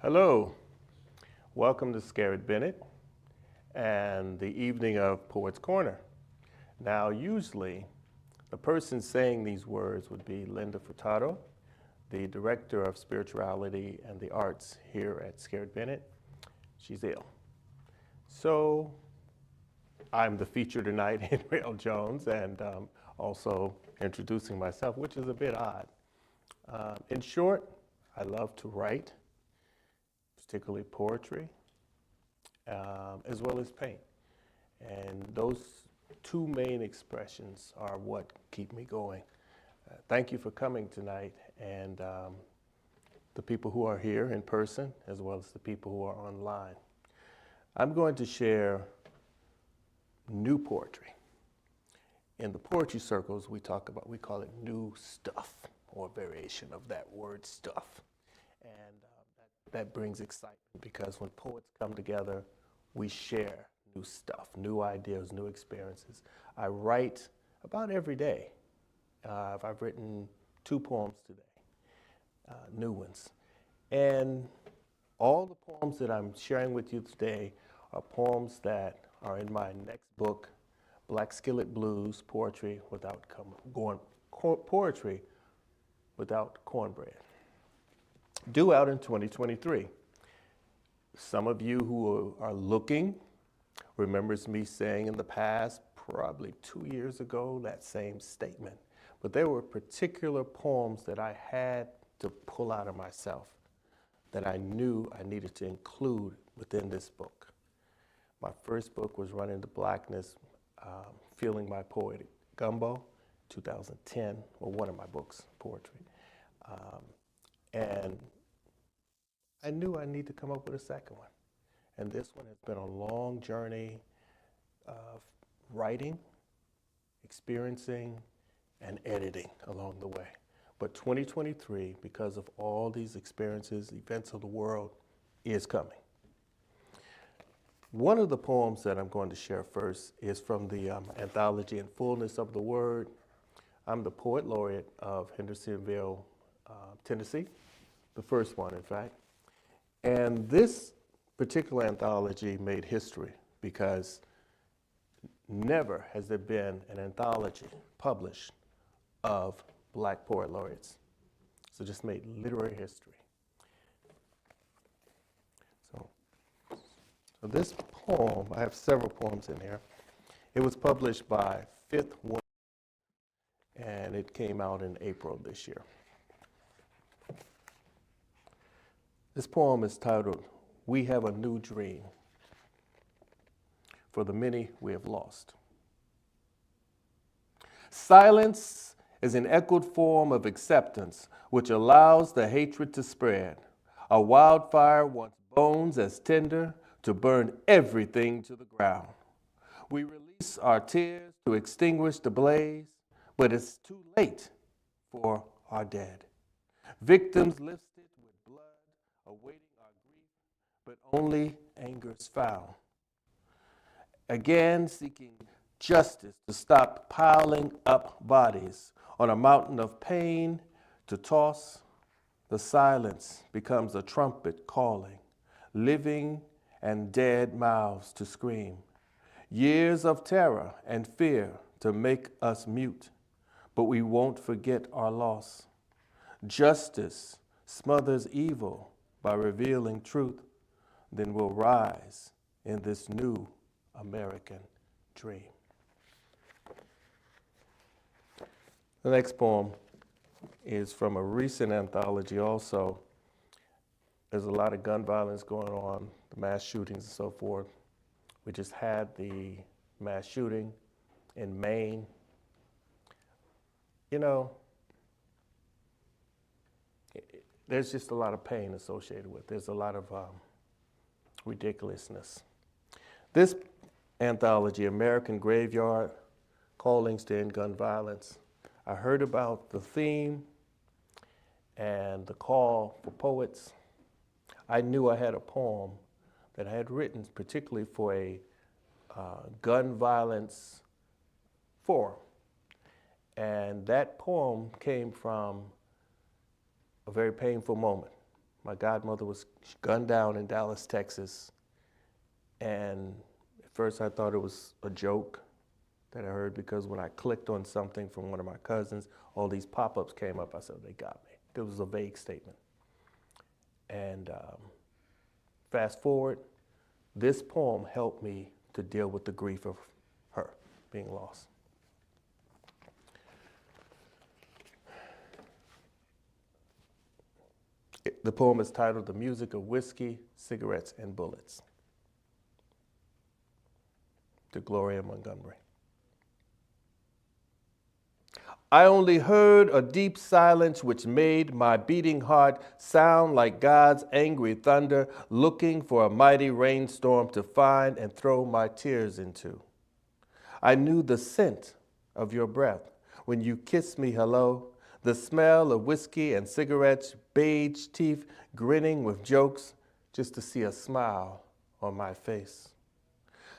Hello, welcome to Scarritt Bennett and the evening of Poet's Corner. Now, usually, the person saying these words would be Linda Furtado, the Director of Spirituality and the Arts here at Scarritt Bennett. She's ill. So, I'm the feature tonight, Henry L. Jones, and also introducing myself, which is a bit odd. In short, I love to write, particularly poetry, as well as paint. And those two main expressions are what keep me going. Thank you for coming tonight, and the people who are here in person, as well as the people who are online. I'm going to share new poetry. In the poetry circles, we call it new stuff, or a variation of that word stuff. And that brings excitement because when poets come together, we share new stuff, new ideas, new experiences. I write about every day. I've written 2 poems today, new ones. And all the poems that I'm sharing with you today are poems that are in my next book, Black Skillet Blues, Poetry Without Cornbread, due out in 2023. Some of you who are looking remembers me saying in the past, probably 2 years ago, that same statement. But there were particular poems that I had to pull out of myself that I knew I needed to include within this book. My first book was Running to Blackness, Feeling My Poetic Gumbo, 2010, well, one of my books, poetry. And I knew I needed to come up with a second one. And this one has been a long journey of writing, experiencing, and editing along the way. But 2023, because of all these experiences, events of the world, is coming. One of the poems that I'm going to share first is from the anthology In Fullness of the Word. I'm the Poet Laureate of Hendersonville, Tennessee, the first one, in fact. And this particular anthology made history because never has there been an anthology published of Black Poet Laureates. So just made literary history. So this poem, I have several poems in here. It was published by Fifth One, and it came out in April this year. This poem is titled, We Have a New Dream, for the many we have lost. Silence is an echoed form of acceptance which allows the hatred to spread. A wildfire wants bones as tender to burn everything to the ground. We release our tears to extinguish the blaze, but it's too late for our dead. Victims listed with blood, awaiting our grief, but only anger's found. Again, seeking justice to stop piling up bodies on a mountain of pain to toss, the silence becomes a trumpet calling, living and dead mouths to scream. Years of terror and fear to make us mute, but we won't forget our loss. Justice smothers evil by revealing truth, then we'll rise in this new American dream. The next poem is from a recent anthology also. There's a lot of gun violence going on, the mass shootings and so forth. We just had the mass shooting in Maine. You know, there's just a lot of pain associated with it. There's a lot of ridiculousness. This anthology, American Graveyard, Callings to End Gun Violence, I heard about the theme and the call for poets. I knew I had a poem that I had written particularly for a gun violence forum. And that poem came from a very painful moment. My godmother was gunned down in Dallas, Texas. And at first I thought it was a joke that I heard, because when I clicked on something from one of my cousins, all these pop-ups came up. I said, they got me. It was a vague statement. And fast forward, this poem helped me to deal with the grief of her being lost. The poem is titled The Music of Whiskey, Cigarettes, and Bullets, to Gloria Montgomery. I only heard a deep silence which made my beating heart sound like God's angry thunder, looking for a mighty rainstorm to find and throw my tears into. I knew the scent of your breath when you kissed me hello, the smell of whiskey and cigarettes, beige teeth grinning with jokes just to see a smile on my face.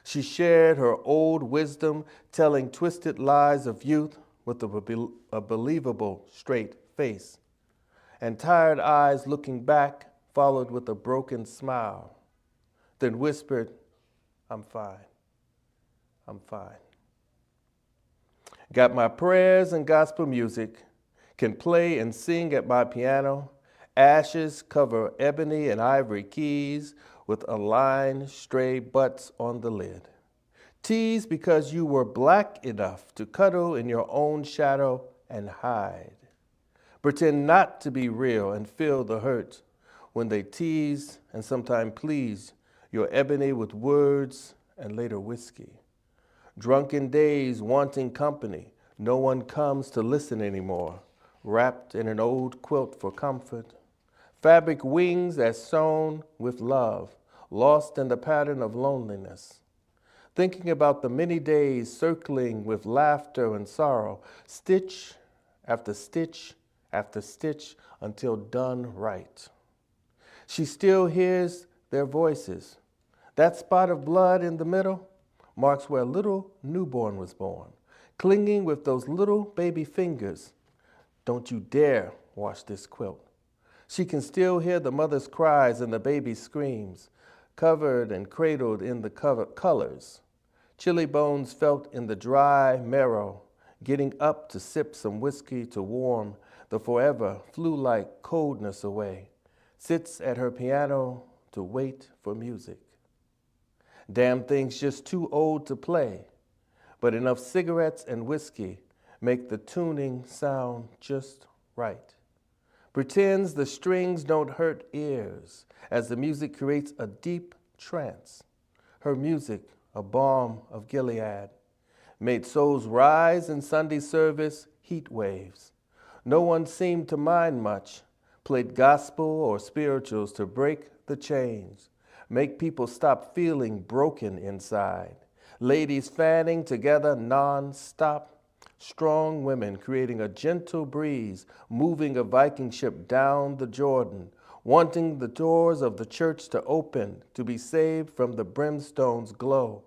She shared her old wisdom, telling twisted lies of youth with a believable straight face, and tired eyes looking back, followed with a broken smile, then whispered, I'm fine, I'm fine. Got my prayers and gospel music, can play and sing at my piano. Ashes cover ebony and ivory keys with aligned stray butts on the lid. Tease because you were black enough to cuddle in your own shadow and hide. Pretend not to be real and feel the hurt when they tease and sometimes please your ebony with words and later whiskey. Drunken days wanting company, no one comes to listen anymore. Wrapped in an old quilt for comfort. Fabric wings as sewn with love, lost in the pattern of loneliness. Thinking about the many days circling with laughter and sorrow, stitch after stitch after stitch until done right. She still hears their voices. That spot of blood in the middle marks where a little newborn was born, clinging with those little baby fingers. Don't you dare wash this quilt. She can still hear the mother's cries and the baby's screams, covered and cradled in the colors. Chilly bones felt in the dry marrow, getting up to sip some whiskey to warm the forever flu-like coldness away. Sits at her piano to wait for music. Damn thing's just too old to play, but enough cigarettes and whiskey make the tuning sound just right. Pretends the strings don't hurt ears as the music creates a deep trance. Her music, a balm of Gilead, made souls rise in Sunday service heat waves. No one seemed to mind much, played gospel or spirituals to break the chains, make people stop feeling broken inside. Ladies fanning together non-stop. Strong women creating a gentle breeze, moving a Viking ship down the Jordan, wanting the doors of the church to open, to be saved from the brimstone's glow.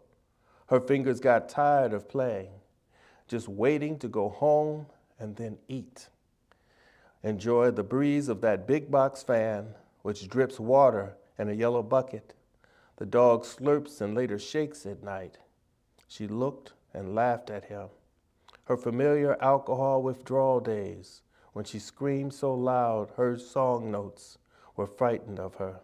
Her fingers got tired of playing, just waiting to go home and then eat. Enjoy the breeze of that big box fan, which drips water in a yellow bucket. The dog slurps and later shakes at night. She looked and laughed at him. Her familiar alcohol withdrawal days, when she screamed so loud her song notes were frightened of her,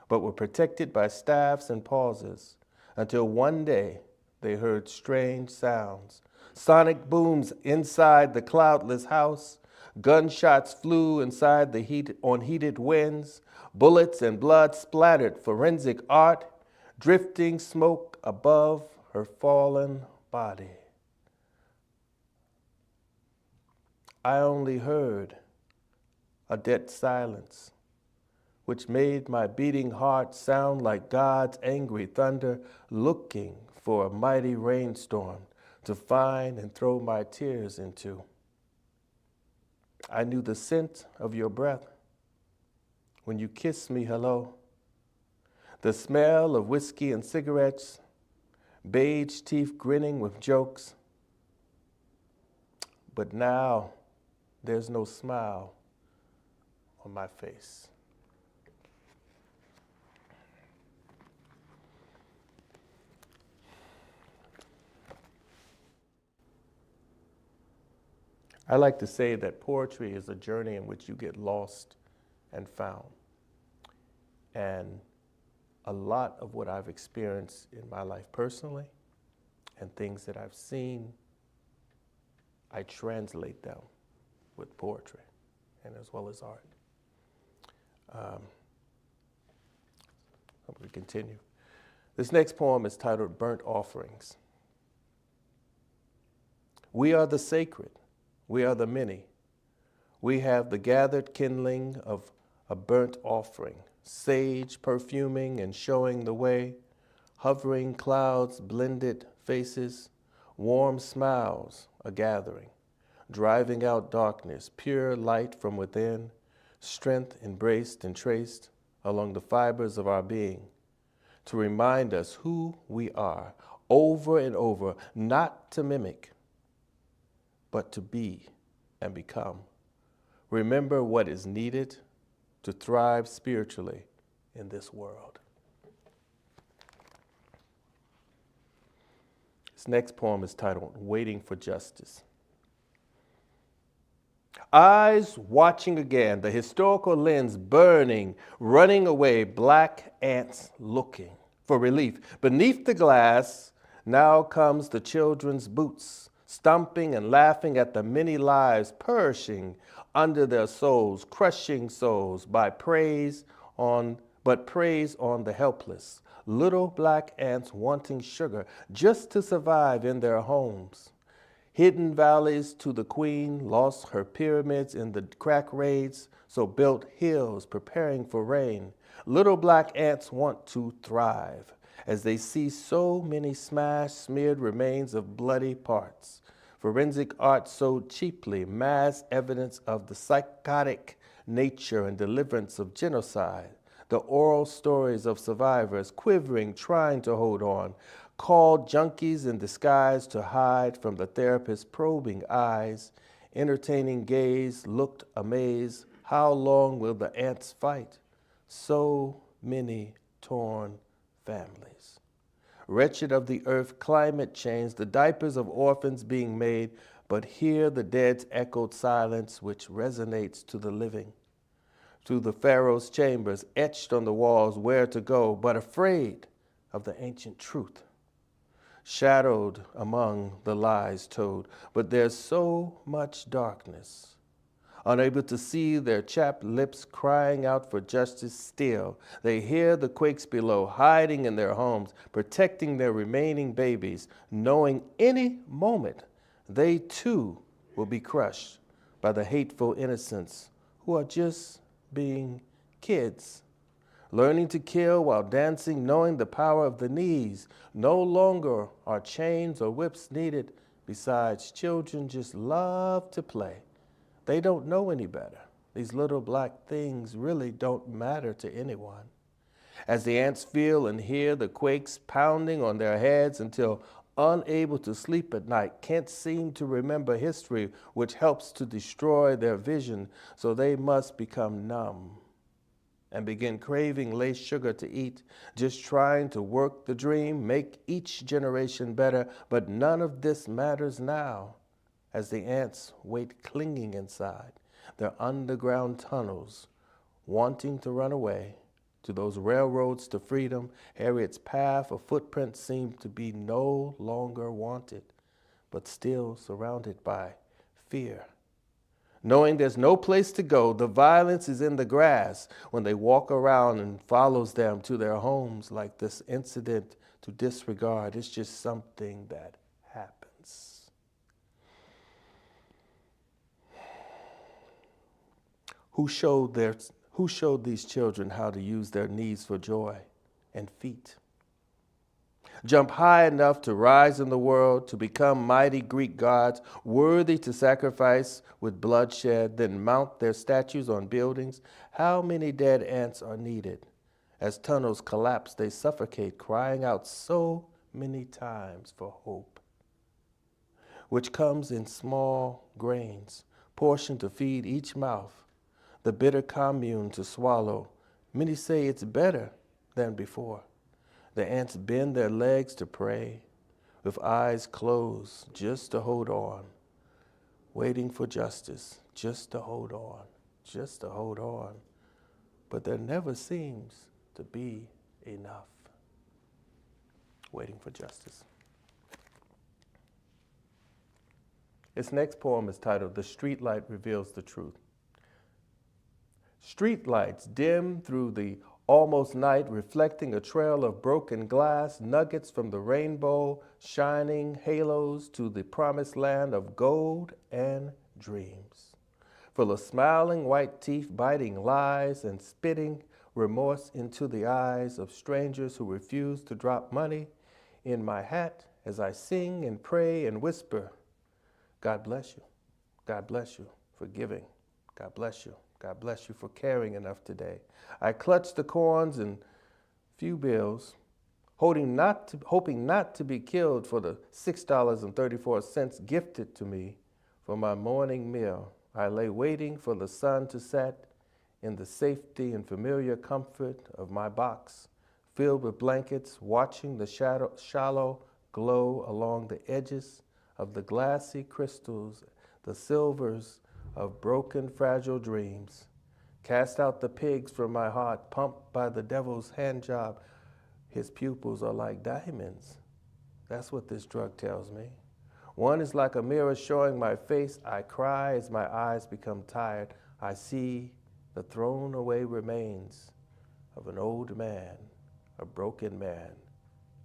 but were protected by staffs and pauses, until one day they heard strange sounds. Sonic booms inside the cloudless house, gunshots flew inside the heated winds, bullets and blood splattered forensic art, drifting smoke above her fallen body. I only heard a dead silence, which made my beating heart sound like God's angry thunder, looking for a mighty rainstorm to find and throw my tears into. I knew the scent of your breath when you kissed me hello, the smell of whiskey and cigarettes, beige teeth grinning with jokes. But now, there's no smile on my face. I like to say that poetry is a journey in which you get lost and found. And a lot of what I've experienced in my life personally and things that I've seen, I translate them with poetry and as well as art. I'm going to continue. This next poem is titled Burnt Offerings. We are the sacred, we are the many. We have the gathered kindling of a burnt offering, sage perfuming and showing the way, hovering clouds, blended faces, warm smiles, a gathering, driving out darkness, pure light from within, strength embraced and traced along the fibers of our being, to remind us who we are, over and over, not to mimic, but to be and become. Remember what is needed to thrive spiritually in this world. This next poem is titled Waiting for Justice. Eyes watching again, the historical lens burning, running away, black ants looking for relief. Beneath the glass, now comes the children's boots, stomping and laughing at the many lives perishing under their souls, crushing souls by praise on the helpless. Little black ants wanting sugar just to survive in their homes. Hidden valleys to the queen, lost her pyramids in the crack raids, so built hills preparing for rain. Little black ants want to thrive as they see so many smashed, smeared remains of bloody parts. Forensic art sold cheaply, mass evidence of the psychotic nature and deliverance of genocide. The oral stories of survivors quivering, trying to hold on, called junkies in disguise to hide from the therapist's probing eyes. Entertaining gaze looked amazed. How long will the ants fight? So many torn families. Wretched of the earth, climate change, the diapers of orphans being made, but here the dead's echoed silence which resonates to the living. To the Pharaoh's chambers, etched on the walls where to go, but afraid of the ancient truth. Shadowed among the lies told, but there's so much darkness. Unable to see their chapped lips crying out for justice still, they hear the quakes below, hiding in their homes, protecting their remaining babies, knowing any moment they too will be crushed by the hateful innocents who are just being kids. Learning to kill while dancing, knowing the power of the knees. No longer are chains or whips needed. Besides, children just love to play. They don't know any better. These little black things really don't matter to anyone. As the ants feel and hear the quakes pounding on their heads until unable to sleep at night, can't seem to remember history, which helps to destroy their vision, so they must become numb and begin craving lace sugar to eat, just trying to work the dream, make each generation better. But none of this matters now, as the ants wait clinging inside their underground tunnels, wanting to run away to those railroads to freedom. Harriet's path or footprint seemed to be no longer wanted, but still surrounded by fear. Knowing there's no place to go, the violence is in the grass when they walk around and follows them to their homes like this incident to disregard. It's just something that happens. Who showed these children how to use their knees for joy and feet? Jump high enough to rise in the world, to become mighty Greek gods, worthy to sacrifice with bloodshed, then mount their statues on buildings. How many dead ants are needed? As tunnels collapse, they suffocate, crying out so many times for hope, which comes in small grains, portioned to feed each mouth, the bitter commune to swallow. Many say it's better than before. The ants bend their legs to pray, with eyes closed just to hold on. waiting for justice, just to hold on, just to hold on. But there never seems to be enough. Waiting for justice. Its next poem is titled, The Streetlight Reveals the Truth. Streetlights dim through the almost night, reflecting a trail of broken glass, nuggets from the rainbow, shining halos to the promised land of gold and dreams. Full of smiling white teeth, biting lies and spitting remorse into the eyes of strangers who refuse to drop money in my hat as I sing and pray and whisper, God bless you. God bless you for giving. God bless you. God bless you for caring enough today. I clutch the coins and few bills, hoping not to be killed for the $6.34 gifted to me for my morning meal. I lay waiting for the sun to set in the safety and familiar comfort of my box, filled with blankets, watching the shallow glow along the edges of the glassy crystals, the silvers of broken, fragile dreams. Cast out the pigs from my heart, pumped by the devil's hand job. His pupils are like diamonds. That's what this drug tells me. One is like a mirror showing my face. I cry as my eyes become tired. I see the thrown away remains of an old man, a broken man.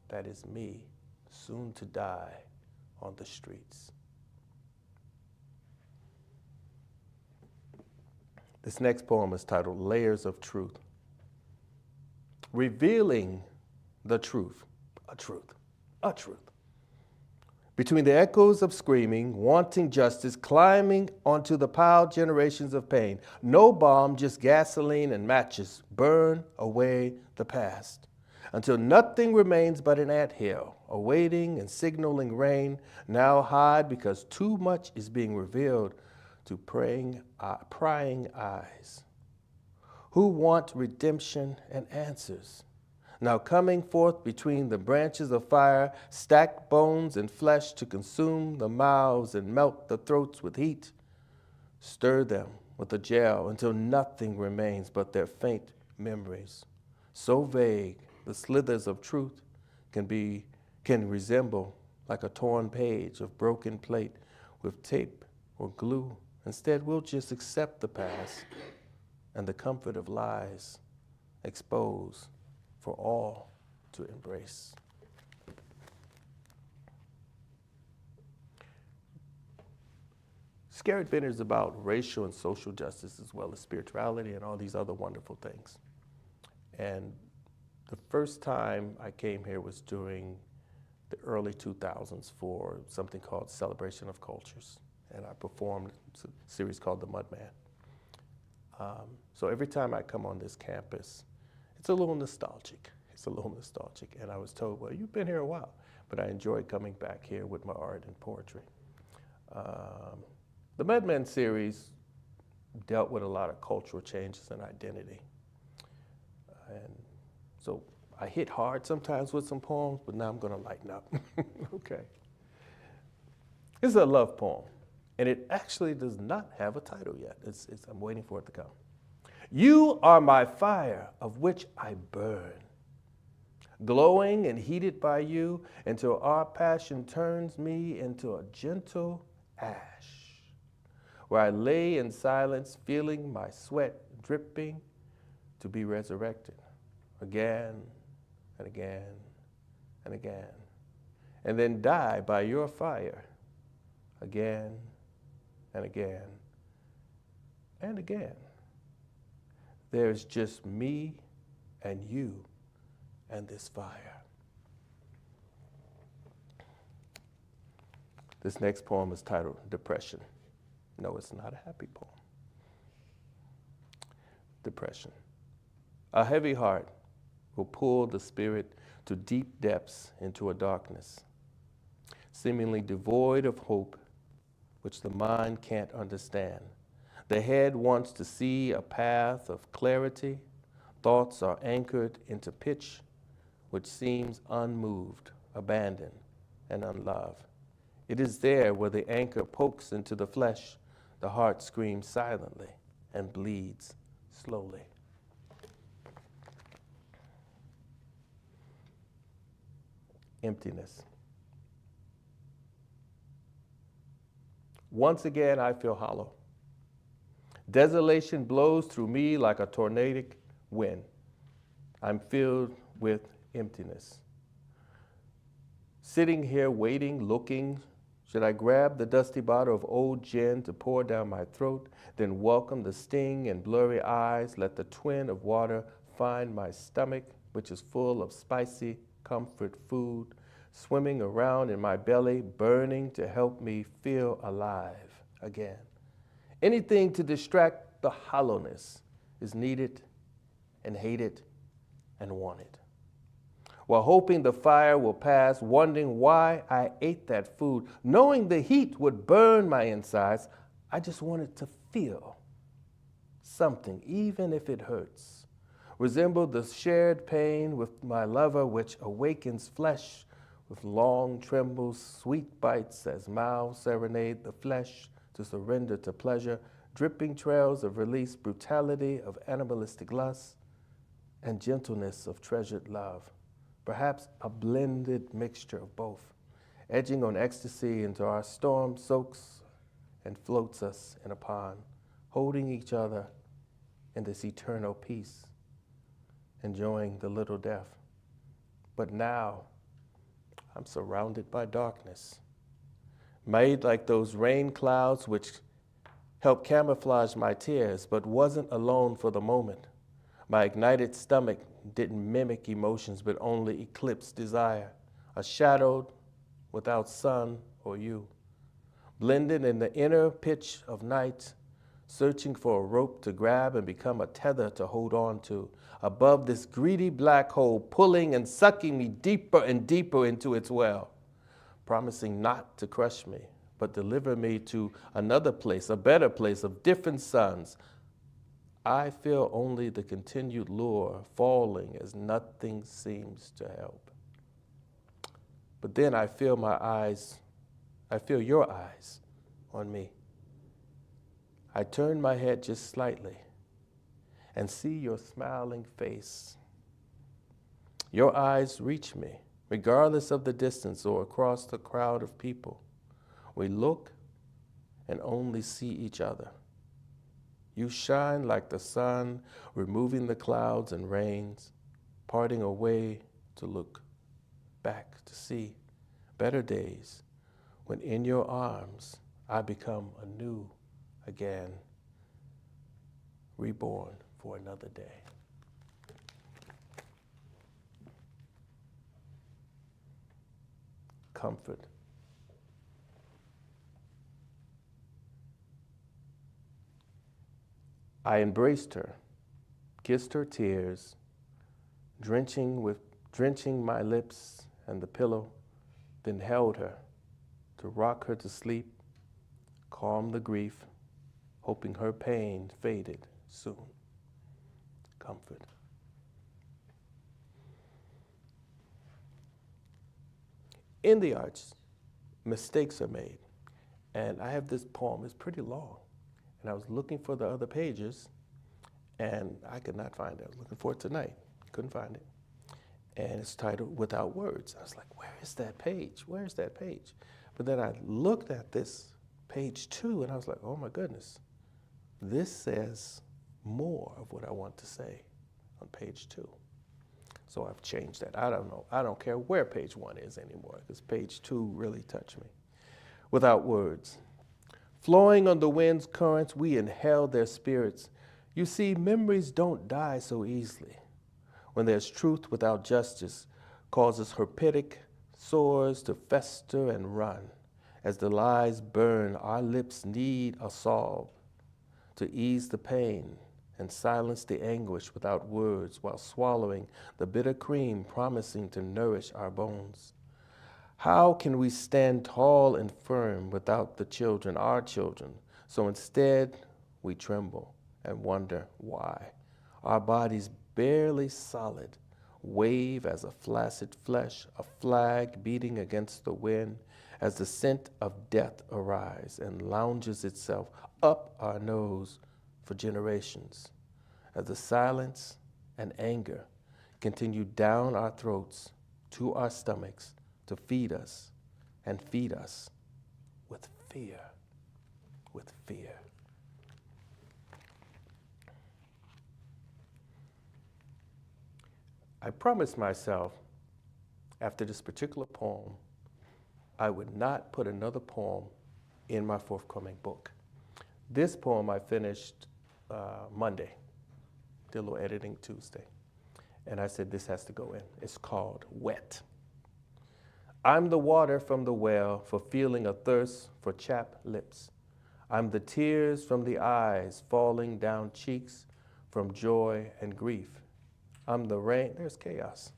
That is me, soon to die on the streets. This next poem is titled Layers of Truth. Revealing the truth, a truth, a truth. Between the echoes of screaming, wanting justice, climbing onto the piled generations of pain, no bomb, just gasoline and matches burn away the past until nothing remains but an anthill, awaiting and signaling rain, now hide because too much is being revealed to prying eyes who want redemption and answers. Now coming forth between the branches of fire, stacked bones and flesh to consume the mouths and melt the throats with heat. Stir them with a gel until nothing remains but their faint memories. So vague, the slithers of truth can resemble like a torn page of broken plate with tape or glue. Instead, we'll just accept the past and the comfort of lies, expose for all to embrace. Scarritt Bennett is about racial and social justice as well as spirituality and all these other wonderful things. And the first time I came here was during the early 2000s for something called Celebration of Cultures. And I performed a series called The Mudman. So every time I come on this campus, it's a little nostalgic. It's a little nostalgic. And I was told, well, you've been here a while, but I enjoy coming back here with my art and poetry. The Mudman series dealt with a lot of cultural changes and identity. And so I hit hard sometimes with some poems, but now I'm gonna lighten up. Okay. This is a love poem. And it actually does not have a title yet. I'm waiting for it to come. You are my fire of which I burn, glowing and heated by you until our passion turns me into a gentle ash, where I lay in silence, feeling my sweat dripping to be resurrected again and again and again, and then die by your fire again and again and again. There's just me and you and this fire. This next poem is titled Depression. No, it's not a happy poem. Depression. A heavy heart will pull the spirit to deep depths into a darkness, seemingly devoid of hope, which the mind can't understand. The head wants to see a path of clarity. Thoughts are anchored into pitch, which seems unmoved, abandoned, and unloved. It is there where the anchor pokes into the flesh, the heart screams silently and bleeds slowly. Emptiness. Once again, I feel hollow. Desolation blows through me like a tornadic wind. I'm filled with emptiness. Sitting here waiting, looking, should I grab the dusty bottle of old gin to pour down my throat, then welcome the sting and blurry eyes, let the twin of water find my stomach, which is full of spicy comfort food, swimming around in my belly, burning to help me feel alive again. Anything to distract the hollowness is needed and hated and wanted. While hoping the fire will pass, wondering why I ate that food, knowing the heat would burn my insides, I just wanted to feel something, even if it hurts. Resemble the shared pain with my lover, which awakens flesh with long trembles, sweet bites as mouths serenade the flesh to surrender to pleasure, dripping trails of release, brutality of animalistic lust, and gentleness of treasured love. Perhaps a blended mixture of both, edging on ecstasy into our storm soaks and floats us in a pond, holding each other in this eternal peace, enjoying the little death. But now, I'm surrounded by darkness, made like those rain clouds which help camouflage my tears, but wasn't alone for the moment. My ignited stomach didn't mimic emotions, but only eclipsed desire, a shadow without sun or you, blended in the inner pitch of night, searching for a rope to grab and become a tether to hold on to, above this greedy black hole, pulling and sucking me deeper and deeper into its well, promising not to crush me, but deliver me to another place, a better place of different suns. I feel only the continued lure falling as nothing seems to help. But then I feel your eyes on me. I turn my head just slightly and see your smiling face. Your eyes reach me, regardless of the distance or across the crowd of people. We look and only see each other. You shine like the sun, removing the clouds and rains, parting away to look back to see better days, when in your arms I become anew again, reborn for another day. Comfort. I embraced her, kissed her tears, drenching my lips and the pillow, then held her to rock her to sleep, calm the grief, hoping her pain faded soon. Comfort. In the arts, mistakes are made. And I have this poem, it's pretty long. And I was looking for the other pages, and I could not find it. I was looking for it tonight, couldn't find it. And it's titled Without Words. I was like, where is that page? Where is that page? But then I looked at this page 2, and I was like, oh my goodness. This says more of what I want to say on page 2. So I've changed that. I don't know. I don't care where page 1 is anymore, because page 2 really touched me. Without words. Flowing on the wind's currents, we inhale their spirits. You see, memories don't die so easily. When there's truth without justice, causes herpetic sores to fester and run. As the lies burn, our lips need a salve to ease the pain and silence the anguish without words, while swallowing the bitter cream promising to nourish our bones. How can we stand tall and firm without the children, our children? So instead, we tremble and wonder why. Our bodies barely solid, wave as a flaccid flesh, a flag beating against the wind, as the scent of death arrives and lounges itself up our nose for generations, as the silence and anger continue down our throats to our stomachs to feed us and feed us with fear, with fear. I promised myself after this particular poem, I would not put another poem in my forthcoming book. This poem I finished Monday, did a little editing Tuesday, and I said this has to go in. It's called Wet. I'm the water from the well for feeling a thirst for chapped lips. I'm the tears from the eyes falling down cheeks from joy and grief. I'm the rain, there's chaos.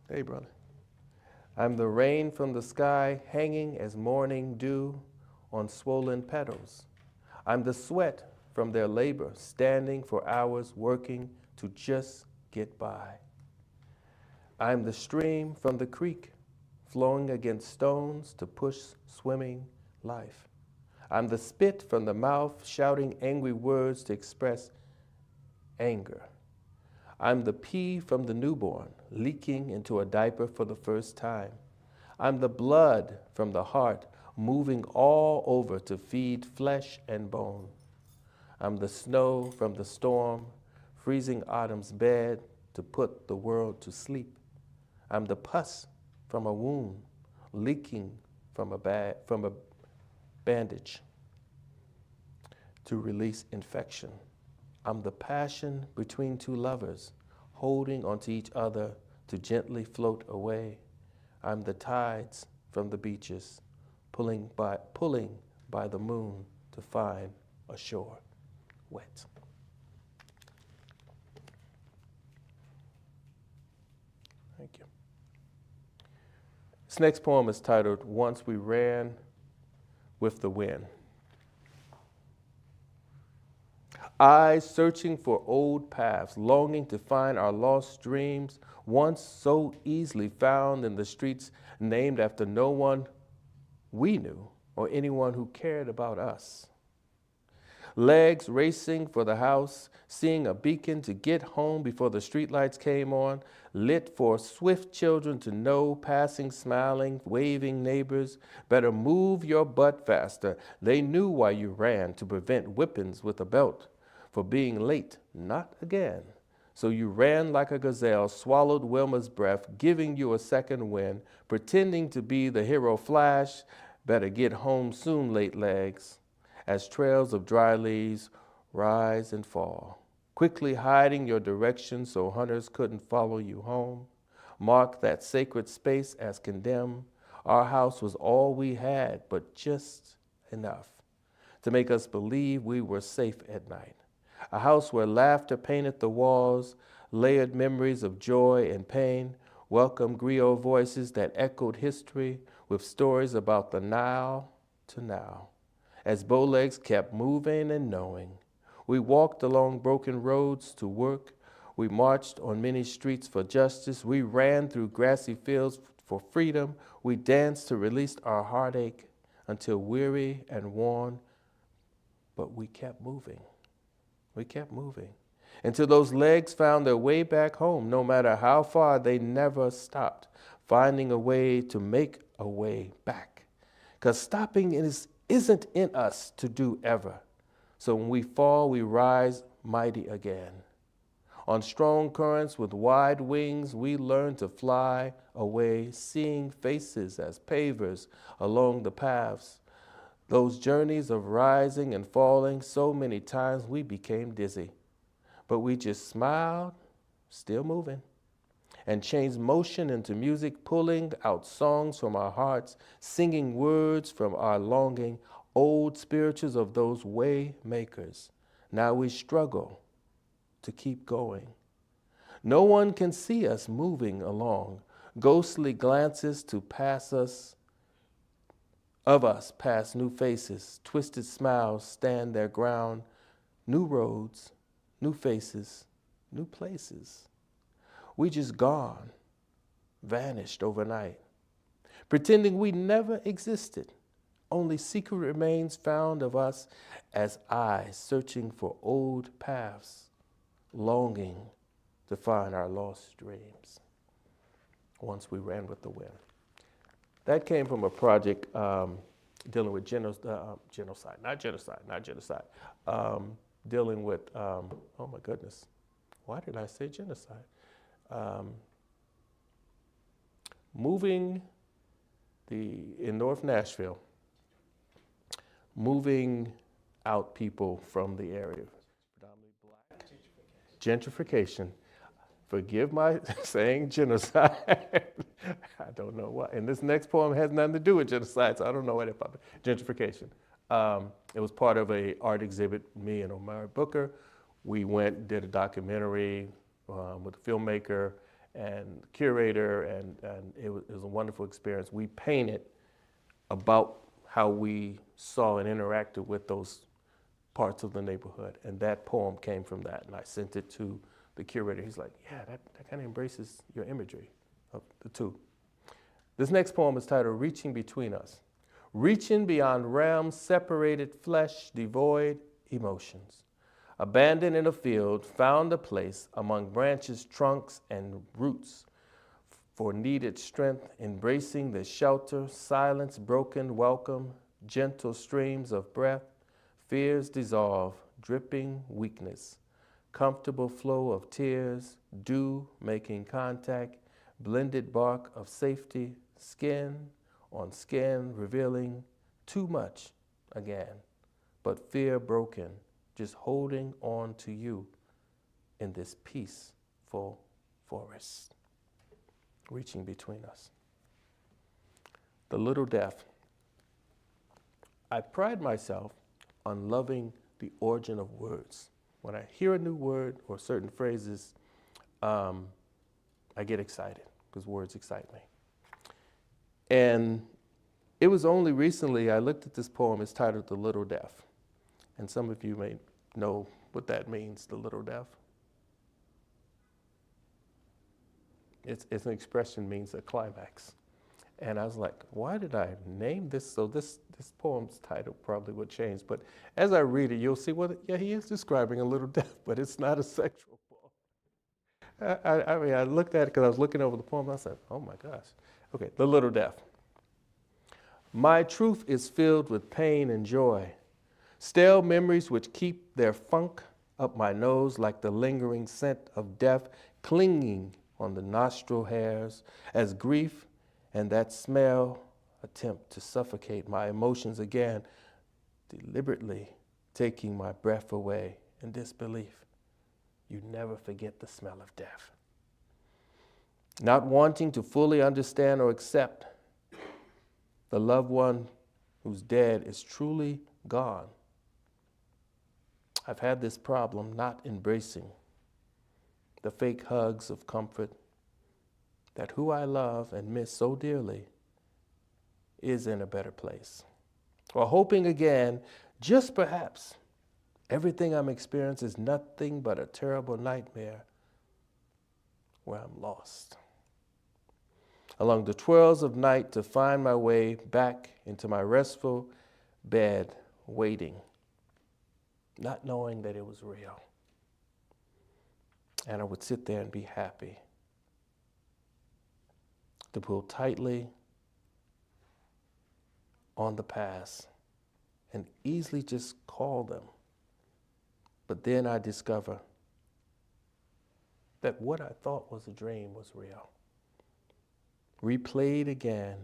Hey, brother. I'm the rain from the sky hanging as morning dew on swollen petals. I'm the sweat from their labor, standing for hours working to just get by. I'm the stream from the creek, flowing against stones to push swimming life. I'm the spit from the mouth, shouting angry words to express anger. I'm the pee from the newborn, leaking into a diaper for the first time. I'm the blood from the heart, moving all over to feed flesh and bone. I'm the snow from the storm, freezing autumn's bed to put the world to sleep. I'm the pus from a wound, leaking from a bandage to release infection. I'm the passion between two lovers, holding onto each other to gently float away. I'm the tides from the beaches, pulling by the moon to find a shore. Wet. Thank you. This next poem is titled, Once We Ran with the Wind. Eyes searching for old paths, longing to find our lost dreams, once so easily found in the streets named after no one we knew or anyone who cared about us. Legs racing for the house, seeing a beacon to get home before the streetlights came on, lit for swift children to know, passing, smiling, waving neighbors. Better move your butt faster. They knew why you ran, to prevent whippings with a belt. For being late, not again. So you ran like a gazelle, swallowed Wilma's breath, giving you a second wind, pretending to be the hero Flash. Better get home soon, late legs, as trails of dry leaves rise and fall, quickly hiding your direction so hunters couldn't follow you home. Mark that sacred space as condemned. Our house was all we had, but just enough to make us believe we were safe at night. A house where laughter painted the walls, layered memories of joy and pain, welcome griot voices that echoed history with stories about the now to now. As bowlegs kept moving and knowing, we walked along broken roads to work. We marched on many streets for justice. We ran through grassy fields for freedom. We danced to release our heartache until weary and worn, but we kept moving. We kept moving until those legs found their way back home. No matter how far, they never stopped, finding a way to make a way back. Because stopping isn't in us to do ever. So when we fall, we rise mighty again. On strong currents with wide wings, we learn to fly away, seeing faces as pavers along the paths. Those journeys of rising and falling, so many times we became dizzy. But we just smiled, still moving, and changed motion into music, pulling out songs from our hearts, singing words from our longing, old spirituals of those way makers. Now we struggle to keep going. No one can see us moving along, ghostly glances to pass us, of us past new faces, twisted smiles stand their ground, new roads, new faces, new places. We just gone, vanished overnight. pretending we never existed. Only secret remains found of us as eyes searching for old paths, longing to find our lost dreams. Once we ran with the wind. That came from a project dealing with genocide, dealing with, oh my goodness, why did I say genocide? Moving in North Nashville, moving out people from the area, predominantly black. Gentrification. Forgive my saying genocide. I don't know why. And this next poem has nothing to do with genocide, so I don't know what it's about. Gentrification. It was part of an art exhibit, me and Omar Booker. We went, did a documentary with a filmmaker and curator, and it was a wonderful experience. We painted about how we saw and interacted with those parts of the neighborhood, and that poem came from that, and I sent it to the curator. He's like, yeah, that kind of embraces your imagery of the two. This next poem is titled Reaching Between Us. Reaching beyond realms, separated flesh, devoid emotions. Abandoned in a field, found a place among branches, trunks, and roots for needed strength, embracing the shelter, silence, broken, welcome, gentle streams of breath, fears dissolve, dripping weakness, comfortable flow of tears, dew making contact, blended bark of safety, skin on skin, revealing too much again, but fear broken, just holding on to you in this peaceful forest, reaching between us. The little deaf. I pride myself on loving the origin of words. When I hear a new word or certain phrases, I get excited because words excite me. And it was only recently I looked at this poem. It's titled The Little Deaf. And some of you may know what that means, the little deaf. It's an expression, means a climax. And I was like, why did I name this? So this poem's title probably would change. But as I read it, you'll see, well, yeah, he is describing a little deaf, but it's not a sexual poem. I mean, I looked at it because I was looking over the poem. And I said, oh my gosh. Okay, The Little Deaf. My truth is filled with pain and joy, stale memories which keep their funk up my nose like the lingering scent of death clinging on the nostril hairs as grief and that smell attempt to suffocate my emotions again, deliberately taking my breath away in disbelief. You never forget the smell of death. Not wanting to fully understand or accept the loved one who's dead is truly gone. I've had this problem not embracing the fake hugs of comfort that who I love and miss so dearly is in a better place. Or hoping again, just perhaps, everything I'm experiencing is nothing but a terrible nightmare where I'm lost. Along the twirls of night to find my way back into my restful bed, waiting, not knowing that it was real. And I would sit there and be happy to pull tightly on the past and easily just call them. But then I discover that what I thought was a dream was real. Replayed again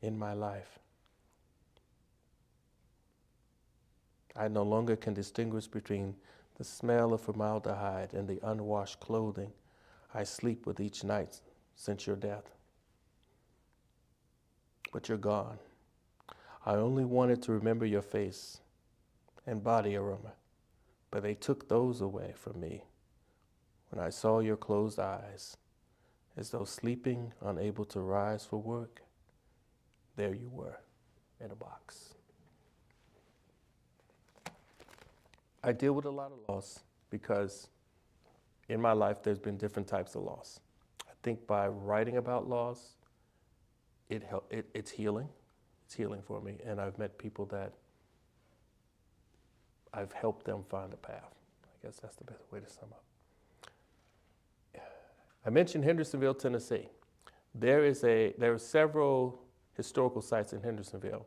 in my life. I no longer can distinguish between the smell of formaldehyde and the unwashed clothing I sleep with each night since your death. But you're gone. I only wanted to remember your face and body aroma, but they took those away from me when I saw your closed eyes, as though sleeping, unable to rise for work. There you were, in a box. I deal with a lot of loss because in my life there's been different types of loss. I think by writing about loss, it's healing. It's healing for me. And I've met people that I've helped them find a path. I guess that's the best way to sum up. I mentioned Hendersonville, Tennessee. There are several historical sites in Hendersonville.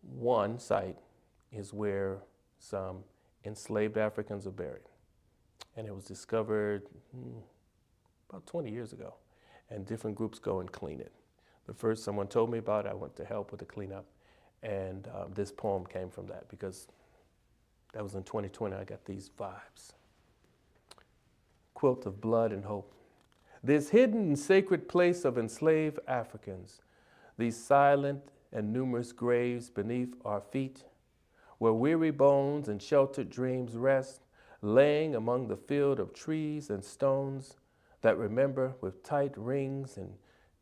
One site is where some enslaved Africans are buried. And it was discovered about 20 years ago. And different groups go and clean it. The first someone told me about it, I went to help with the cleanup. And this poem came from that because that was in 2020, I got these vibes. Quilt of blood and hope. This hidden and sacred place of enslaved Africans, these silent and numerous graves beneath our feet, where weary bones and sheltered dreams rest, laying among the field of trees and stones that remember with tight rings and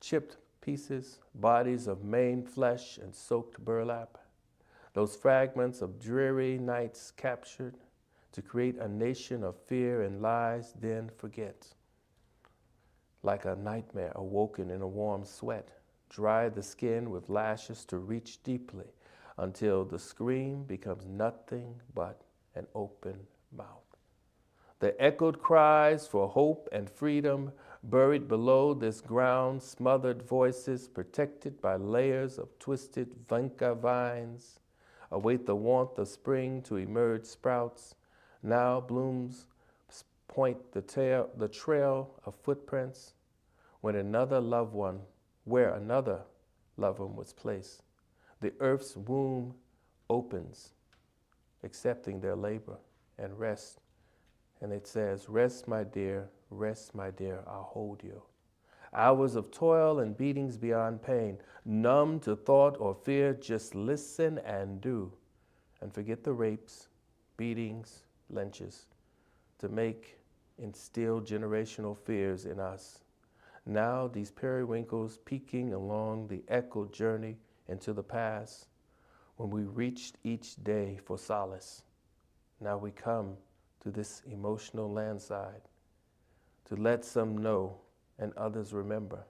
chipped pieces, bodies of maimed flesh and soaked burlap, those fragments of dreary nights captured to create a nation of fear and lies, then forget. Like a nightmare awoken in a warm sweat, dry the skin with lashes to reach deeply until the scream becomes nothing but an open mouth. The echoed cries for hope and freedom buried below this ground, smothered voices protected by layers of twisted vinca vines, await the warmth of spring to emerge sprouts. Now blooms point the trail of footprints where another loved one was placed. The earth's womb opens, accepting their labor and rest. And it says, rest, my dear, I'll hold you. Hours of toil and beatings beyond pain, numb to thought or fear, just listen and do. And forget the rapes, beatings, lynches, to instill generational fears in us. Now these periwinkles peeking along the echoed journey into the past, when we reached each day for solace. Now we come to this emotional landside to let some know and others remember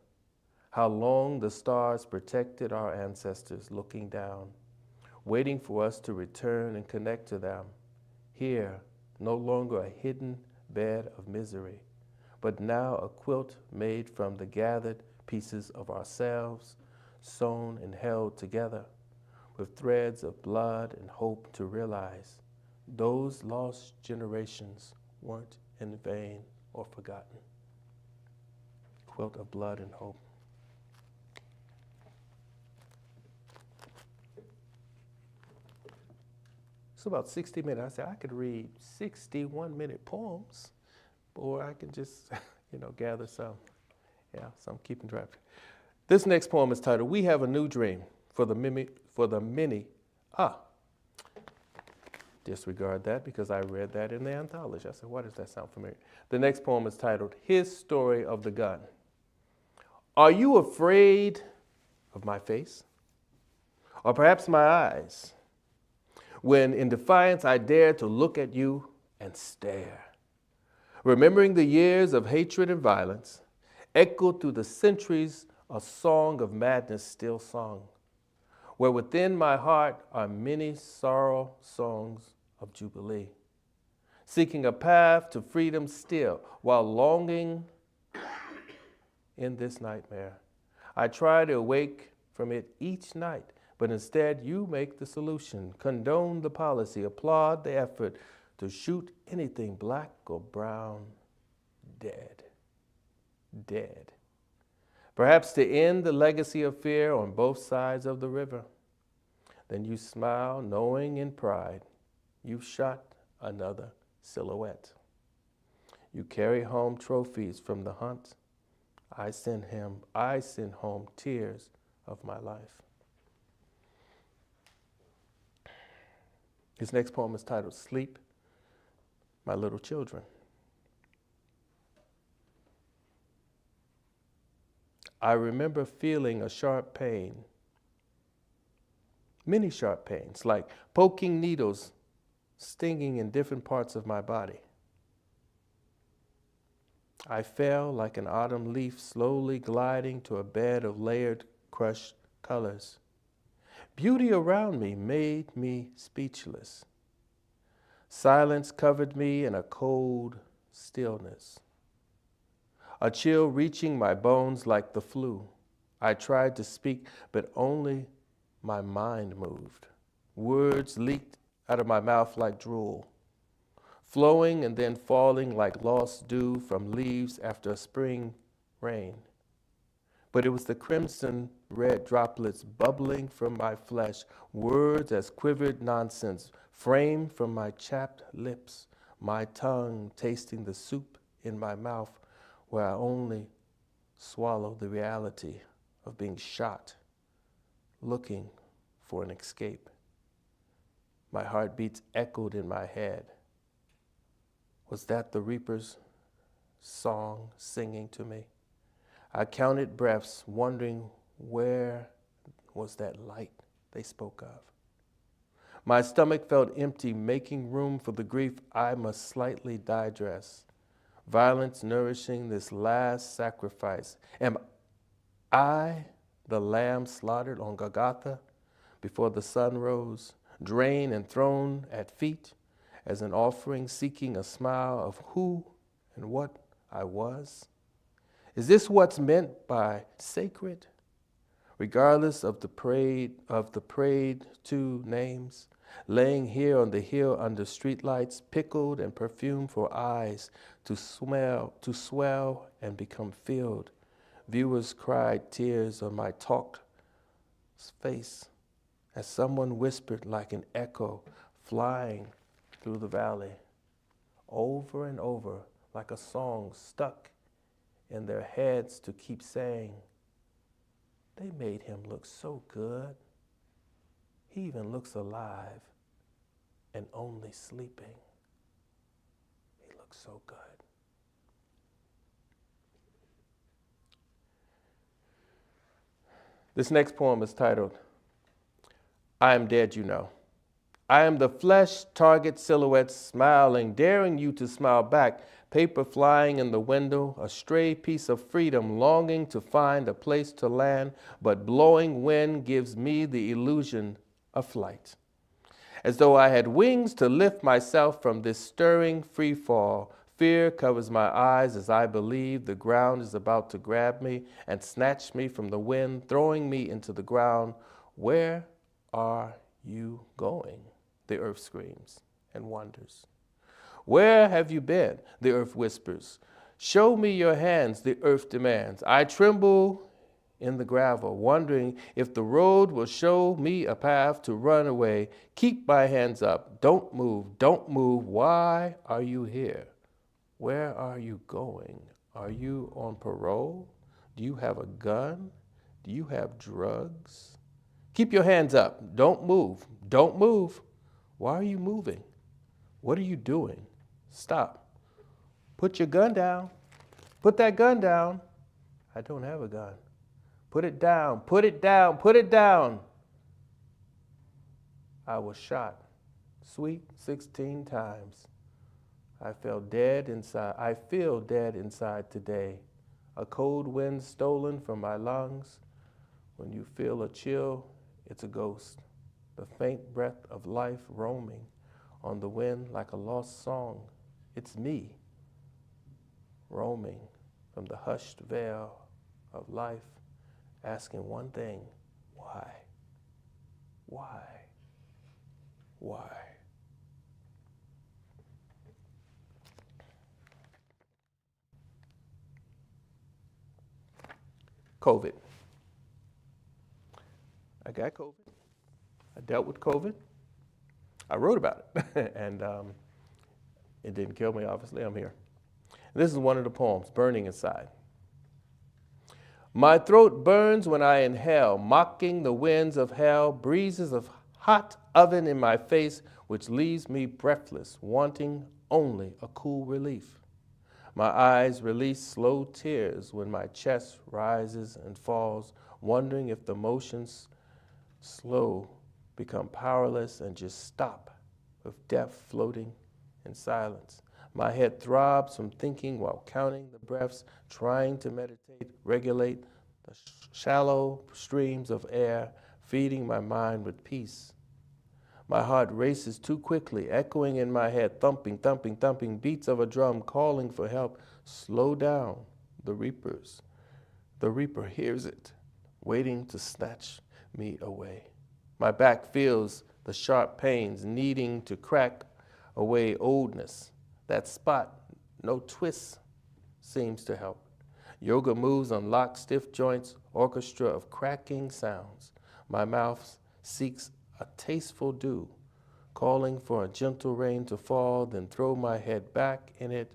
how long the stars protected our ancestors looking down, waiting for us to return and connect to them. Here, no longer a hidden bed of misery, but now a quilt made from the gathered pieces of ourselves, sewn and held together with threads of blood and hope to realize those lost generations weren't in vain or forgotten. Quilt of blood and hope. It's about 60 minutes. I said I could read 61-minute poems, or I can just, gather some. Yeah, so I'm keeping track. This next poem is titled, We Have a New Dream for the Many. Disregard that because I read that in the anthology. I said, why does that sound familiar? The next poem is titled, His Story of the Gun. Are you afraid of my face? Or perhaps my eyes? When in defiance I dare to look at you and stare. Remembering the years of hatred and violence, echoed through the centuries, a song of madness still sung, where within my heart are many sorrow songs of jubilee, seeking a path to freedom still, while longing in this nightmare. I try to awake from it each night, but instead you make the solution, condone the policy, applaud the effort to shoot anything black or brown dead. Dead. Perhaps to end the legacy of fear on both sides of the river. Then you smile, knowing in pride you've shot another silhouette. You carry home trophies from the hunt. I send home tears of my life. His next poem is titled, Sleep, My Little Children. I remember feeling a sharp pain, many sharp pains, like poking needles stinging in different parts of my body. I fell like an autumn leaf slowly gliding to a bed of layered, crushed colors. Beauty around me made me speechless. Silence covered me in a cold stillness. A chill reaching my bones like the flu. I tried to speak, but only my mind moved. Words leaked out of my mouth like drool, flowing and then falling like lost dew from leaves after a spring rain. But it was the crimson red droplets bubbling from my flesh, words as quivered nonsense, framed from my chapped lips, my tongue tasting the soup in my mouth where I only swallow the reality of being shot, looking for an escape. My heartbeats echoed in my head. Was that the reaper's song singing to me? I counted breaths, wondering where was that light they spoke of. My stomach felt empty, making room for the grief I must slightly digest. Violence nourishing this last sacrifice. Am I the lamb slaughtered on Golgotha before the sun rose, drained and thrown at feet as an offering, seeking a smile of who and what I was? Is this what's meant by sacred? Regardless of the prayed to names, laying here on the hill under streetlights, pickled and perfumed for eyes to swell and become filled. Viewers cried tears on my talked face as someone whispered like an echo flying through the valley, over and over like a song stuck in their heads to keep saying, they made him look so good. He even looks alive and only sleeping. He looks so good. This next poem is titled, I Am Dead, You Know. I am the flesh target silhouette smiling, daring you to smile back, paper flying in the window, a stray piece of freedom longing to find a place to land, but blowing wind gives me the illusion of flight. As though I had wings to lift myself from this stirring free fall, fear covers my eyes as I believe the ground is about to grab me and snatch me from the wind, throwing me into the ground. Where are you going? The earth screams and wonders. Where have you been? The earth whispers. Show me your hands, the earth demands. I tremble in the gravel, wondering if the road will show me a path to run away. Keep my hands up. Don't move. Don't move. Why are you here? Where are you going? Are you on parole? Do you have a gun? Do you have drugs? Keep your hands up. Don't move. Don't move. Why are you moving? What are you doing? Stop. Put your gun down. Put that gun down. I don't have a gun. Put it down. Put it down. Put it down. I was shot. Sweet 16 times. I feel dead inside. I feel dead inside today. A cold wind stolen from my lungs. When you feel a chill, it's a ghost. The faint breath of life roaming on the wind like a lost song. It's me, roaming from the hushed veil of life, asking one thing, why? Why? Why? COVID. I got COVID. I dealt with COVID. I wrote about it, and it didn't kill me, obviously. I'm here. And this is one of the poems, Burning Inside. My throat burns when I inhale, mocking the winds of hell, breezes of hot oven in my face, which leaves me breathless, wanting only a cool relief. My eyes release slow tears when my chest rises and falls, wondering if the motions slow become powerless and just stop, with death floating in silence. My head throbs from thinking while counting the breaths, trying to meditate, regulate the shallow streams of air feeding my mind with peace. My heart races too quickly, echoing in my head, thumping, thumping, thumping, beats of a drum calling for help. Slow down, the reapers. The reaper hears it, waiting to snatch me away. My back feels the sharp pains, needing to crack away oldness. That spot, no twist, seems to help. Yoga moves unlock stiff joints, orchestra of cracking sounds. My mouth seeks a tasteful dew, calling for a gentle rain to fall, then throw my head back in it,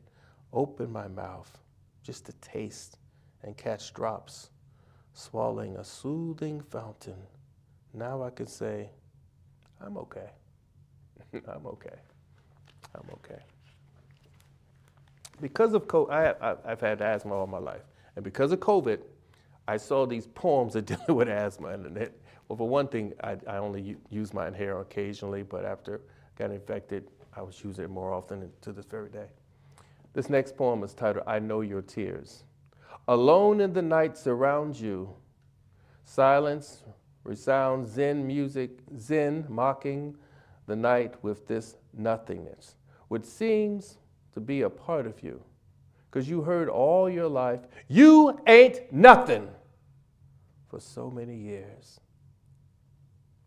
open my mouth just to taste and catch drops, swallowing a soothing fountain. Now I can say, I'm okay. I'm okay. I'm okay. Because of COVID, I've had asthma all my life. And because of COVID, I saw these poems that deal with asthma. And well, for one thing, I only use my inhaler occasionally, but after I got infected, I was using it more often to this very day. This next poem is titled, I Know Your Tears. Alone in the night surrounds you. Silence resounds, Zen music, Zen mocking the night with this nothingness, which seems to be a part of you. Because you heard all your life, you ain't nothing, for so many years.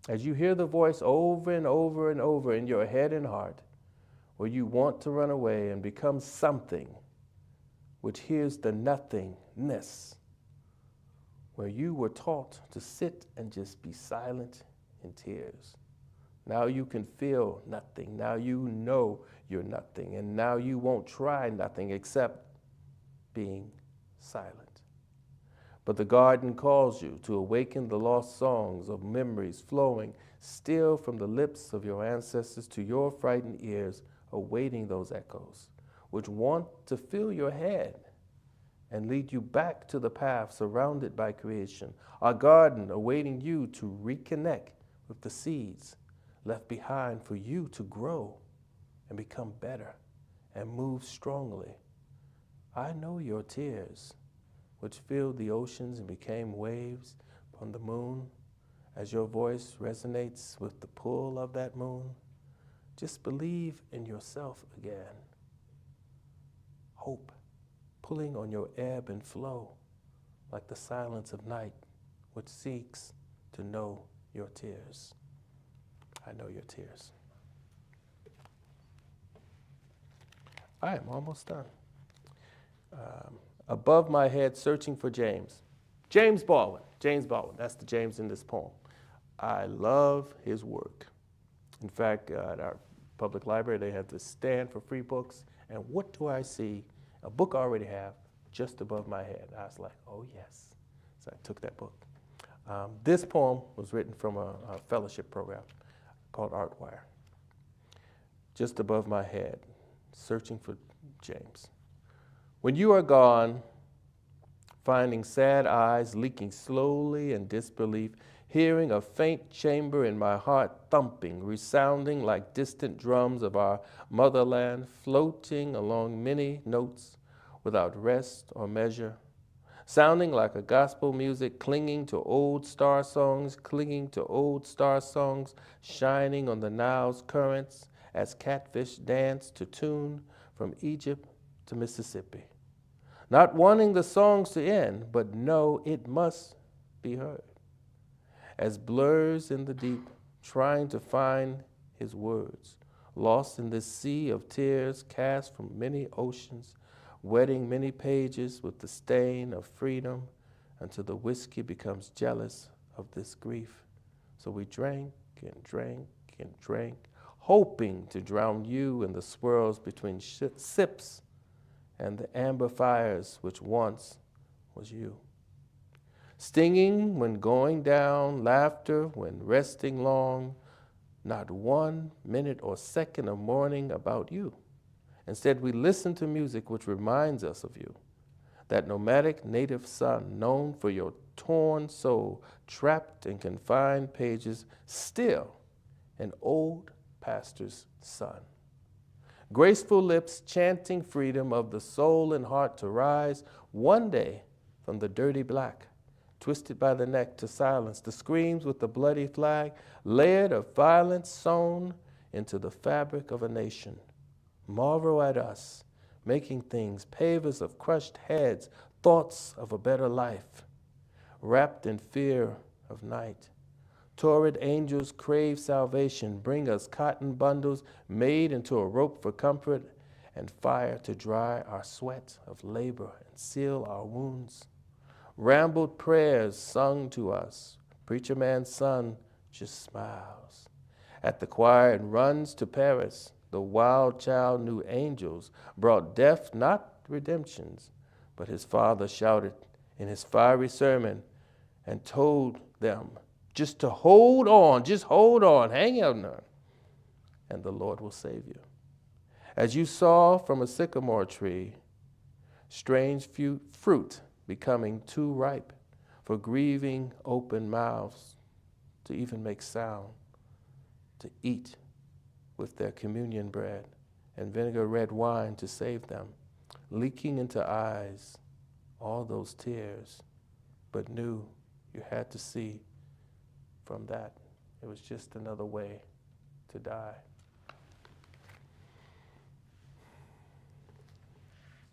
As you hear the voice over and over and over in your head and heart, where you want to run away and become something, which hears the nothingness, where you were taught to sit and just be silent in tears. Now you can feel nothing. Now you know you're nothing. And now you won't try nothing except being silent. But the garden calls you to awaken the lost songs of memories flowing still from the lips of your ancestors to your frightened ears, awaiting those echoes, which want to fill your head and lead you back to the path surrounded by creation, a garden awaiting you to reconnect with the seeds left behind for you to grow and become better and move strongly. I know your tears, which filled the oceans and became waves on the moon, as your voice resonates with the pull of that moon. Just believe in yourself again. Hope pulling on your ebb and flow, like the silence of night, which seeks to know your tears. I know your tears. I am almost done. Above my head, searching for James. James Baldwin, that's the James in this poem. I love his work. In fact, at our public library, they have this stand for free books, and what do I see? A book I already have just above my head. I was like, oh yes. So I took that book. This poem was written from a fellowship program called Artwire. Just above my head, searching for James. When you are gone, finding sad eyes leaking slowly in disbelief, hearing a faint chamber in my heart thumping, resounding like distant drums of our motherland, floating along many notes without rest or measure, sounding like a gospel music, clinging to old star songs, shining on the Nile's currents as catfish dance to tune from Egypt to Mississippi. Not wanting the songs to end, but know it must be heard. As blurs in the deep, trying to find his words, lost in this sea of tears cast from many oceans, wetting many pages with the stain of freedom until the whiskey becomes jealous of this grief. So we drank and drank and drank, hoping to drown you in the swirls between sips and the amber fires which once was you. Stinging when going down, laughter when resting long, not 1 minute or second of mourning about you. Instead, we listen to music which reminds us of you, that nomadic native son known for your torn soul, trapped in confined pages, still an old pastor's son. Graceful lips chanting freedom of the soul and heart to rise one day from the dirty black, twisted by the neck to silence the screams with the bloody flag, layered of violence sewn into the fabric of a nation. Marvel at us, making things, pavers of crushed heads, thoughts of a better life, wrapped in fear of night. Torrid angels crave salvation, bring us cotton bundles made into a rope for comfort and fire to dry our sweat of labor and seal our wounds. Rambled prayers sung to us, preacher man's son just smiles at the choir and runs to Paris. The wild child knew angels brought death, not redemptions, but his father shouted in his fiery sermon and told them just to hold on, hang on, and the Lord will save you. As you saw from a sycamore tree, strange fruit becoming too ripe for grieving open mouths to even make sound, to eat with their communion bread and vinegar red wine to save them, leaking into eyes all those tears, but knew you had to see from that it was just another way to die.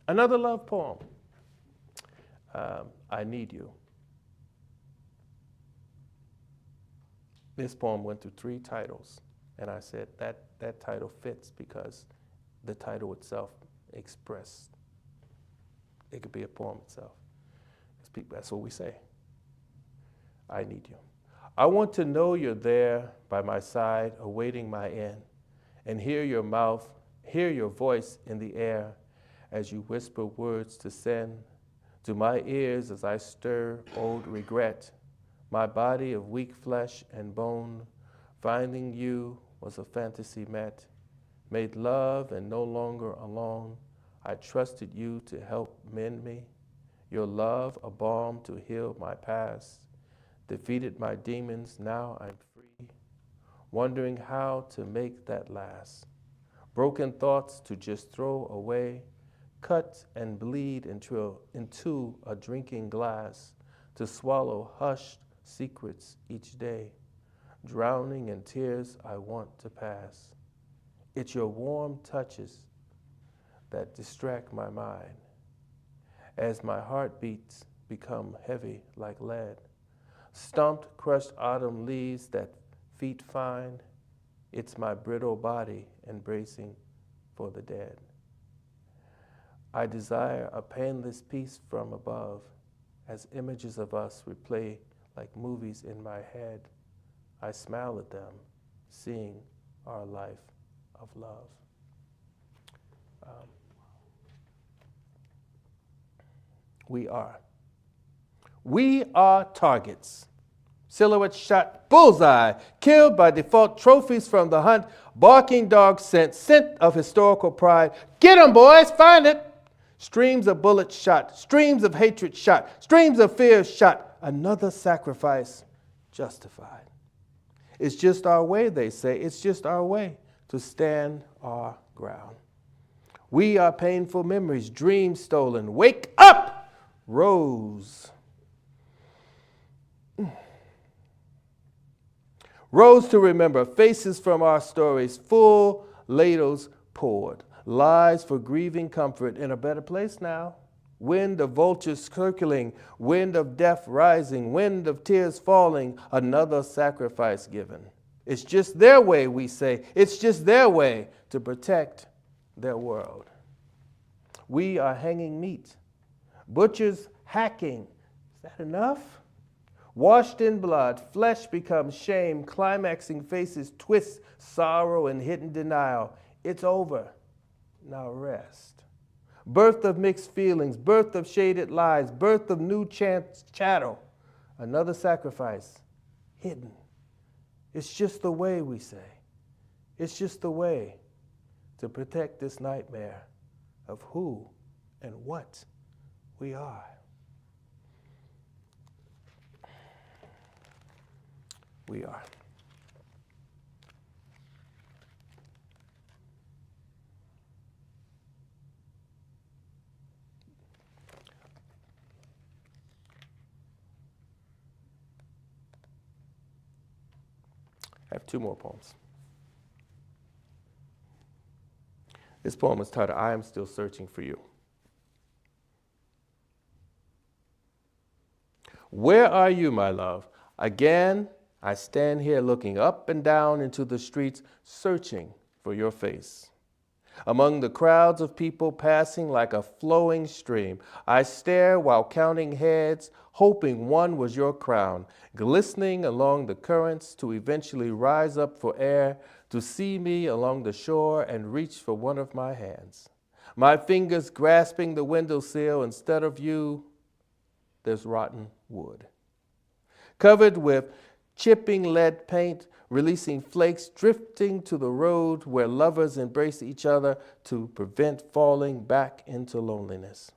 Another love poem, I Need You. This poem went through 3 titles, and I said that title fits because the title itself expressed, it could be a poem itself. That's what we say. I need you. I want to know you're there by my side, awaiting my end, and hear your mouth, hear your voice in the air as you whisper words to send to my ears as I stir old regret. My body of weak flesh and bone, finding you was a fantasy met, made love and no longer alone. I trusted you to help mend me. Your love, a balm to heal my past, defeated my demons, now I'm free, wondering how to make that last. Broken thoughts to just throw away, cut and bleed into a drinking glass, to swallow hushed secrets each day, drowning in tears I want to pass. It's your warm touches that distract my mind, as my heartbeats become heavy like lead. Stomped, crushed autumn leaves that feet find, it's my brittle body embracing for the dead. I desire a painless peace from above, as images of us replay like movies in my head. I smile at them, seeing our life of love. We are targets. Silhouette shot, bullseye, killed by default trophies from the hunt, barking dog scent of historical pride. Get 'em, boys, find it. Streams of bullets shot, streams of hatred shot, streams of fear shot. Another sacrifice justified. It's just our way, they say. It's just our way to stand our ground. We are painful memories, dreams stolen. Wake up, Rose. Rose to remember, faces from our stories, full ladles poured. Lies for grieving comfort in a better place now. Wind of vultures circling, wind of death rising, wind of tears falling, another sacrifice given. It's just their way, we say. It's just their way to protect their world. We are hanging meat. Butchers hacking. Is that enough? Washed in blood, flesh becomes shame, climaxing faces twist, sorrow and hidden denial. It's over. Now rest. Birth of mixed feelings, birth of shaded lies, birth of new chattel. Another sacrifice, hidden. It's just the way, we say. It's just the way to protect this nightmare of who and what we are. We are. I have two more poems. This poem is titled, I Am Still Searching for You. Where are you, my love? Again, I stand here looking up and down into the streets, searching for your face. Among the crowds of people passing like a flowing stream, I stare while counting heads, hoping one was your crown, glistening along the currents to eventually rise up for air, to see me along the shore and reach for one of my hands. My fingers grasping the windowsill, instead of you, there's rotten wood. Covered with chipping lead paint, releasing flakes drifting to the road where lovers embrace each other to prevent falling back into loneliness.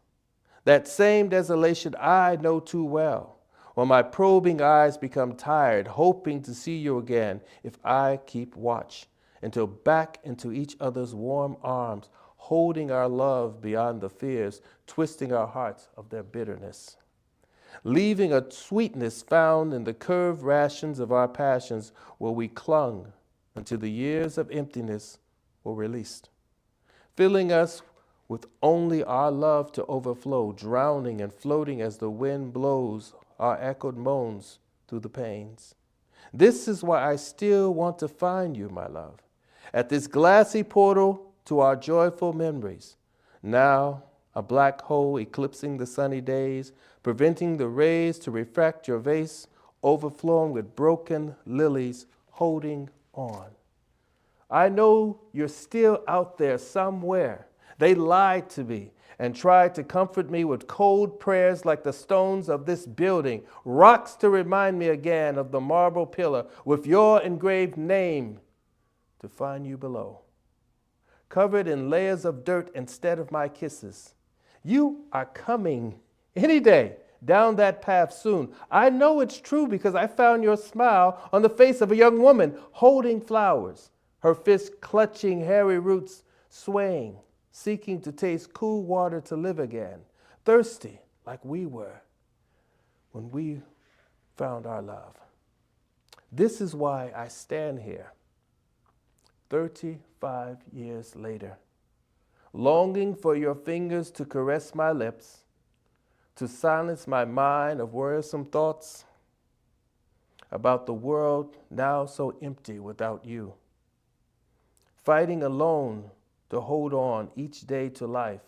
That same desolation I know too well, when my probing eyes become tired, hoping to see you again if I keep watch, until back into each other's warm arms, holding our love beyond the fears, twisting our hearts of their bitterness. Leaving a sweetness found in the curved rations of our passions where we clung until the years of emptiness were released, filling us with only our love to overflow, drowning and floating as the wind blows our echoed moans through the pains. This is why I still want to find you, my love, at this glassy portal to our joyful memories. Now, a black hole eclipsing the sunny days, preventing the rays to refract your vase, overflowing with broken lilies holding on. I know you're still out there somewhere. They lied to me and tried to comfort me with cold prayers like the stones of this building, rocks to remind me again of the marble pillar with your engraved name to find you below, covered in layers of dirt instead of my kisses. You are coming any day down that path soon. I know it's true because I found your smile on the face of a young woman holding flowers, her fist clutching hairy roots, swaying, seeking to taste cool water to live again, thirsty like we were when we found our love. This is why I stand here 35 years later, longing for your fingers to caress my lips, to silence my mind of worrisome thoughts about the world now so empty without you. Fighting alone to hold on each day to life,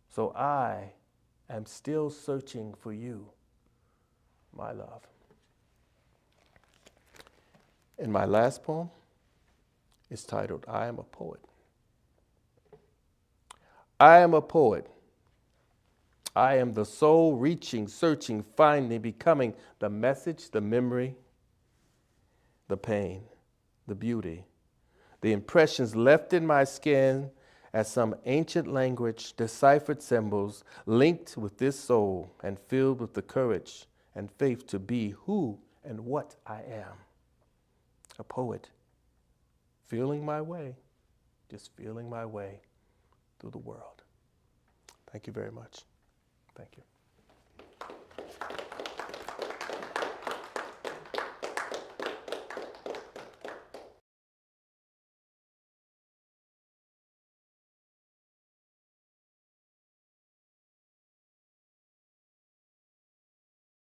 so I am still searching for you, my love. And my last poem is titled, I Am a Poet. I am a poet. I am the soul reaching, searching, finding, becoming the message, the memory, the pain, the beauty, the impressions left in my skin as some ancient language, deciphered symbols linked with this soul and filled with the courage and faith to be who and what I am. A poet, feeling my way, just feeling my way through the world. Thank you very much. Thank you.